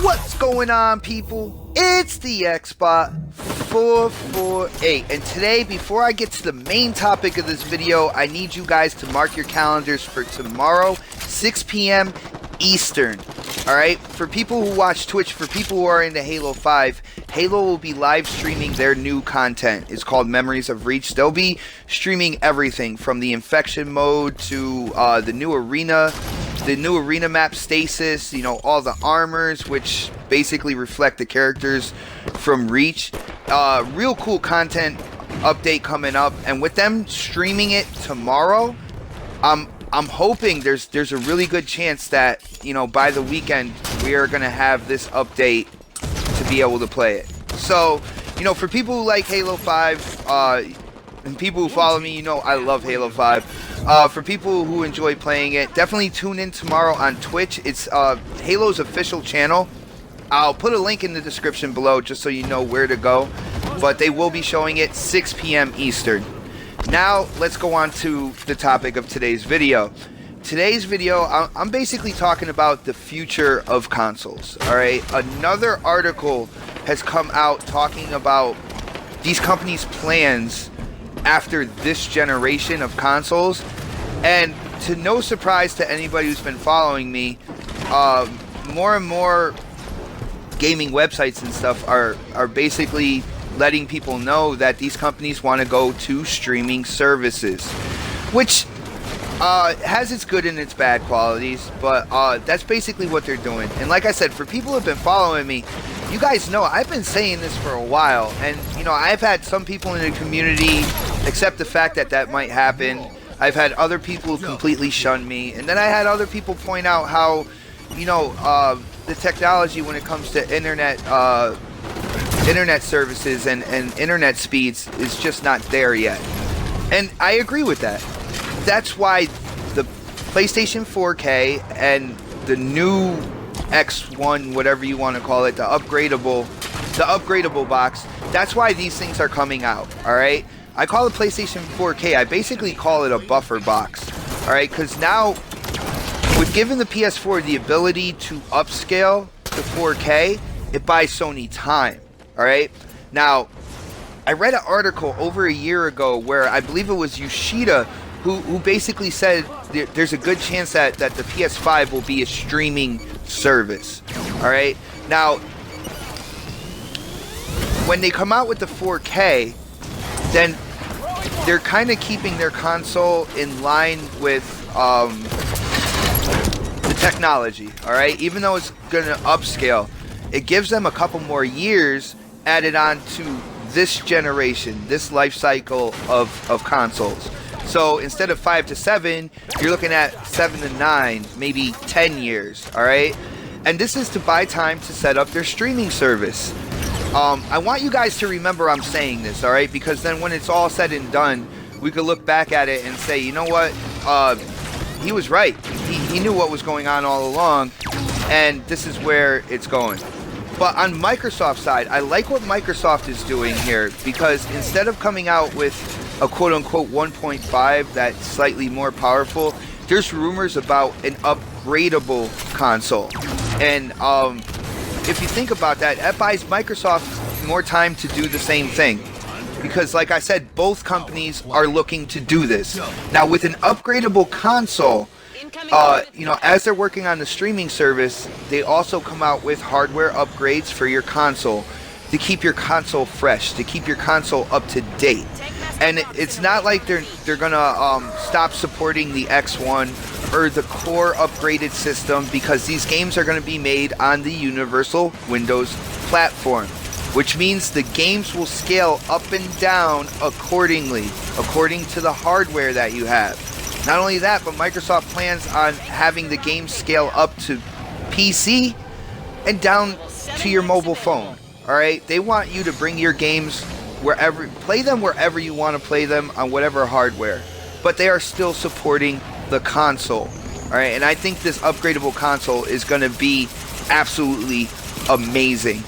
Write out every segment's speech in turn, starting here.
What's going on, people? It's the Xbot 448, and today, before I get to the main topic of this video, I need you guys to mark your calendars for tomorrow, 6 p.m. Eastern. Alright, for people who watch Twitch, for people who are into Halo 5, Halo will be live streaming their new content. It's called Memories of Reach. They'll be streaming everything from the infection mode to the new arena map Stasis, you know, all the armors, which basically reflect the characters from Reach. Real cool content update coming up, and with them streaming it tomorrow, I'm hoping there's a really good chance that, you know, by the weekend we are gonna have this update to be able to play it. So, you know, for people who like Halo 5, and people who follow me, you know I love Halo 5. For people who enjoy playing it, definitely tune in tomorrow on Twitch. It's Halo's official channel. I'll put a link in the description below just so you know where to go. But they will be showing it 6 p.m. Eastern. Now, let's go on to the topic of today's video. Today's video, I'm basically talking about the future of consoles. Alright, another article has come out talking about these companies' plans after this generation of consoles, and to no surprise to anybody who's been following me, more and more gaming websites and stuff are basically letting people know that these companies want to go to streaming services, which has its good and its bad qualities, but that's basically what they're doing. And like I said, for people who have been following me, you guys know I've been saying this for a while, and you know, I've had some people in the community accept the fact that that might happen. I've had other people completely shun me, and then I had other people point out how, you know, the technology when it comes to internet services and internet speeds is just not there yet. And I agree with that. That's why the PlayStation 4K and the new X1, whatever you want to call it, the upgradable box, that's why these things are coming out. Alright, I call it PlayStation 4K. I basically call it a buffer box. Alright, because now with giving the PS4 the ability to upscale to 4K, it buys Sony time. Alright, now I read an article over a year ago where I believe it was Yoshida who basically said there's a good chance that the PS5 will be a streaming service. Alright, now when they come out with the 4K, then they're kind of keeping their console in line with the technology. Alright, even though it's gonna upscale, it gives them a couple more years added on to this generation, this life cycle of consoles. So instead of 5 to 7, you're looking at 7 to 9, maybe 10 years, alright? And this is to buy time to set up their streaming service. I want you guys to remember I'm saying this, alright? Because then when it's all said and done, we could look back at it and say, you know what? He was right. He knew what was going on all along, and this is where it's going. But on Microsoft's side, I like what Microsoft is doing here, because instead of coming out with a quote-unquote 1.5 that's slightly more powerful, there's rumors about an upgradable console. And if you think about that, that buys Microsoft more time to do the same thing. Because like I said, both companies are looking to do this. Now with an upgradable console, you know, as they're working on the streaming service, they also come out with hardware upgrades for your console to keep your console fresh, to keep your console up to date. And it's not like they're gonna stop supporting the X1 or the core upgraded system, because these games are gonna be made on the Universal Windows platform, which means the games will scale up and down accordingly, according to the hardware that you have. Not only that, but Microsoft plans on having the game scale up to PC and down to your mobile phone. Alright, they want you to bring your games wherever, play them wherever you want to play them on whatever hardware, but they are still supporting the console. Alright, and I think this upgradable console is going to be absolutely amazing.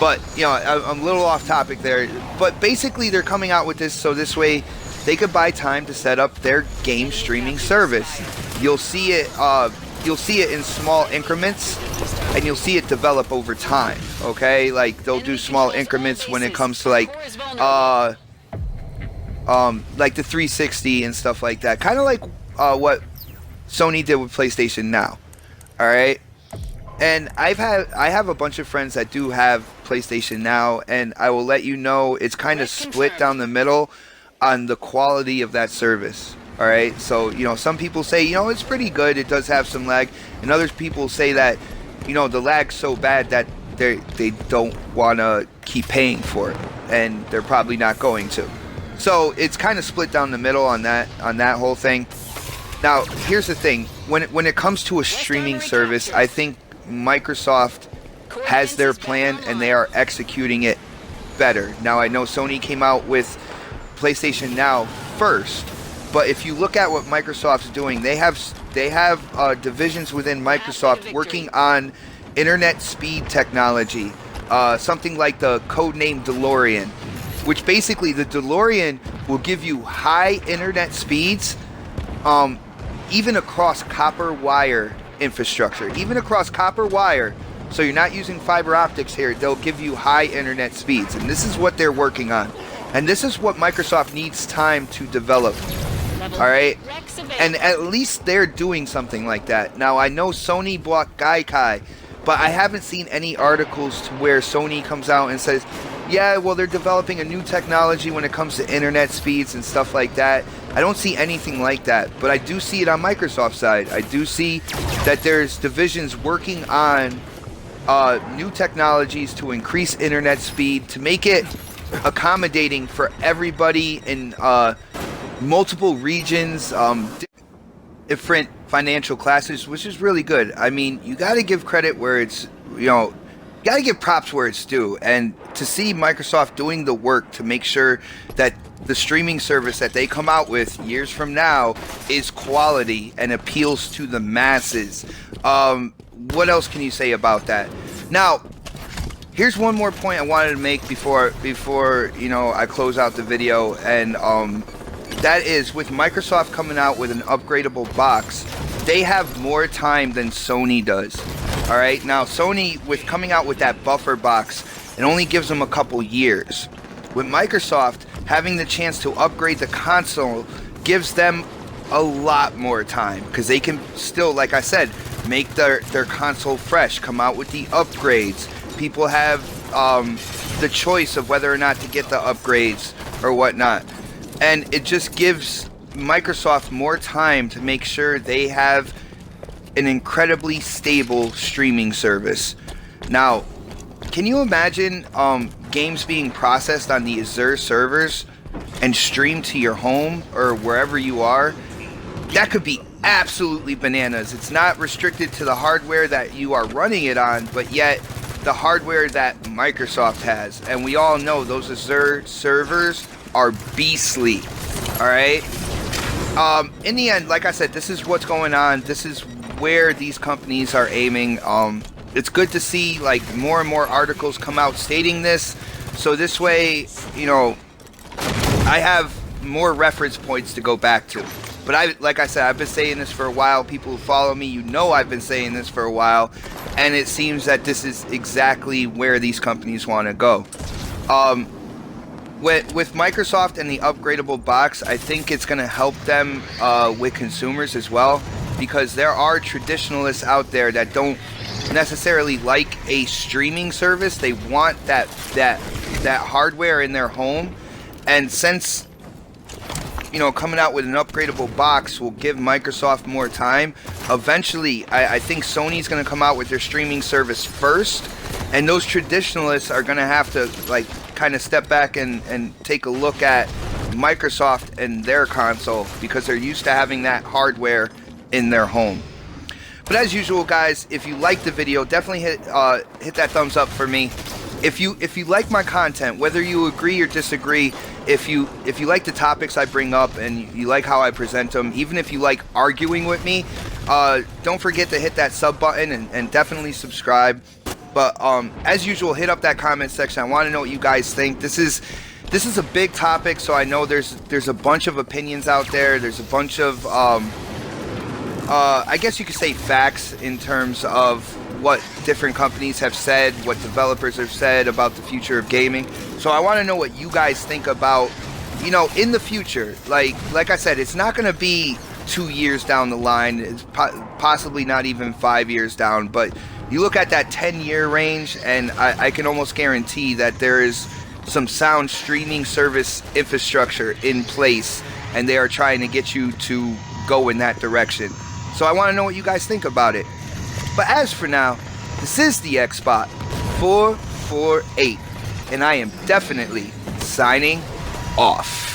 But, you know, I'm a little off topic there. But basically, they're coming out with this so this way they could buy time to set up their game streaming service. You'll see it in small increments, and you'll see it develop over time. Okay, like they'll do small increments when it comes to like the 360 and stuff like that. Kind of like what Sony did with PlayStation Now. All right. And I have a bunch of friends that do have PlayStation Now, and I will let you know it's kind of split down the middle on the quality of that service. All right, so you know, some people say, you know, it's pretty good. It does have some lag, and other people say that, you know, the lag's so bad that they don't want to keep paying for it, and they're probably not going to. So it's kind of split down the middle on that whole thing. Now, here's the thing: when it comes to a streaming service, I think Microsoft has their plan and they are executing it better. Now, I know Sony came out with PlayStation Now first, but if you look at what Microsoft's doing, they have divisions within Microsoft working on internet speed technology, something like the codename DeLorean, which basically the DeLorean will give you high internet speeds, even across copper wire infrastructure, even across copper wire. So you're not using fiber optics here. They'll give you high internet speeds, and this is what they're working on, and this is what Microsoft needs time to develop. All right, and at least they're doing something like that. Now, I know Sony bought Gaikai, but I haven't seen any articles to where Sony comes out and says, yeah, well, they're developing a new technology when it comes to internet speeds and stuff like that. I don't see anything like that, but I do see it on Microsoft's side. I do see that there's divisions working on new technologies to increase internet speed, to make it accommodating for everybody in multiple regions, different financial classes, which is really good. I mean, you got to give credit where it's, you know, you got to give props where it's due. And to see Microsoft doing the work to make sure that the streaming service that they come out with years from now is quality and appeals to the masses. What else can you say about that? Now, here's one more point I wanted to make before you know, I close out the video, and that is, with Microsoft coming out with an upgradable box, they have more time than Sony does. All right, now Sony, with coming out with that buffer box, it only gives them a couple years. With Microsoft, having the chance to upgrade the console gives them a lot more time, because they can still, like I said, make their console fresh, come out with the upgrades. People have the choice of whether or not to get the upgrades or whatnot. And it just gives Microsoft more time to make sure they have an incredibly stable streaming service. Now, can you imagine games being processed on the Azure servers and streamed to your home or wherever you are? That could be absolutely bananas. It's not restricted to the hardware that you are running it on, but yet the hardware that Microsoft has. And we all know those Azure servers are beastly. All right. In the end, like I said, this is what's going on. This is where these companies are aiming. It's good to see like more and more articles come out stating this. So this way, you know, I have more reference points to go back to. But like I said, I've been saying this for a while. People who follow me, you know I've been saying this for a while. And it seems that this is exactly where these companies want to go. With Microsoft and the upgradable box, I think it's going to help them with consumers as well. Because there are traditionalists out there that don't necessarily like a streaming service. They want that hardware in their home. And since, you know, coming out with an upgradable box will give Microsoft more time, eventually I think Sony's going to come out with their streaming service first, and those traditionalists are going to have to like kind of step back and take a look at Microsoft and their console, because they're used to having that hardware in their home. But as usual, guys, if you like the video, definitely hit that thumbs up for me. If you like my content, whether you agree or disagree, if you like the topics I bring up and you like how I present them, even if you like arguing with me, don't forget to hit that sub button and definitely subscribe. But as usual, hit up that comment section. I want to know what you guys think. This is a big topic, so I know there's a bunch of opinions out there. There's a bunch of I guess you could say facts in terms of what different companies have said, what developers have said about the future of gaming. So I want to know what you guys think about, you know, in the future. Like I said, it's not going to be 2 years down the line. It's possibly not even 5 years down. But you look at that 10-year range, and I can almost guarantee that there is some sound streaming service infrastructure in place, and they are trying to get you to go in that direction. So I want to know what you guys think about it. But as for now, this is the Xbot 448, and I am definitely signing off.